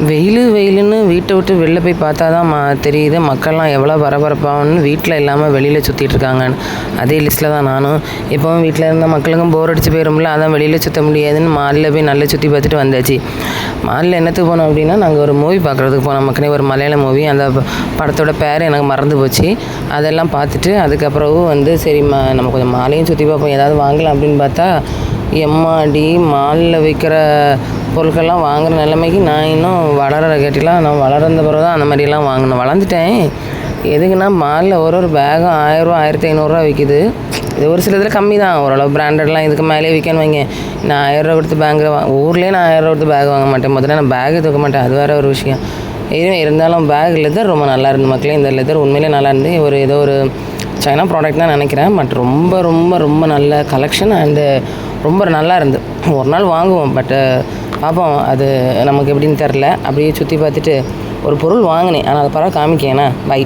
வெயிலுன்னு வீட்டை விட்டு வெளில போய் பார்த்தா தான் தெரியுது மக்கள்லாம் எவ்வளோ பரபரப்பாகனு வீட்டில் இல்லாமல் வெளியில் சுற்றிட்டுருக்காங்கன்னு. அதே லிஸ்ட்டில் தான் நானும். இப்போவும் வீட்டில் இருந்த மக்களுக்கும் போர் அடிச்சு போயிடும்ல, அதான் வெளியில் சுற்ற முடியாதுன்னு மாலில் போய் நல்லா சுற்றி பார்த்துட்டு வந்தாச்சு. மாலில் என்னத்துக்கு போனோம் அப்படின்னா, நாங்கள் ஒரு மூவி பார்க்குறதுக்கு போனோம். மக்களே ஒரு மலையாள மூவி. அந்த படத்தோட பேர் எனக்கு மறந்து போச்சு. அதெல்லாம் பார்த்துட்டு அதுக்கப்புறம் சரி நம்ம கொஞ்சம் மாலையும் சுற்றி பார்ப்போம், ஏதாவது வாங்கலாம் அப்படின்னு பார்த்தா, எம்மாடி மாலில் விற்கிற பொருட்கள்லாம் வாங்குகிற நிலைமைக்கு நான் இன்னும் வளர கேட்டிலாம். நான் வளர்ந்த பிறகு தான் அந்த மாதிரிலாம் வாங்கினேன். வளர்ந்துட்டேன். எதுக்குன்னா மாலில் ஒரு பேகும் 1000 ரூபா 1500 விற்கிது. இது ஒரு சில இதில் கம்மி தான், ஓரளவு பிராண்டட்லாம் இதுக்கு மேலே விற்கன்னு வைங்க. நான் 1000 ரூபா கொடுத்து பேங்கில் ஊர்லேயே நான் 1000 ரூபா கொடுத்து பேக் வாங்க மாட்டேன். முதல்ல நான் பேகு தூக்க மாட்டேன், அது வேறு ஒரு விஷயம். இதுவும் இருந்தாலும் பேக் லெதர் ரொம்ப நல்லா இருந்து மக்களே. இந்த லெதர் உண்மையிலே நல்லா இருந்து ஏதோ ஒரு சைனா ப்ராடக்ட் தான் நினைக்கிறேன். பட் ரொம்ப ரொம்ப ரொம்ப நல்ல கலெக்ஷன் அண்டு ரொம்ப நல்லா இருந்து. ஒரு நாள் வாங்குவோம், பட்டு பார்ப்போம் அது நமக்கு எப்படின்னு தெரில. அப்படியே சுற்றி பார்த்துட்டு ஒரு பொருள் வாங்கினேன், ஆனால் அதை பரவாயில்ல காமிக்கேண்ணா. பை.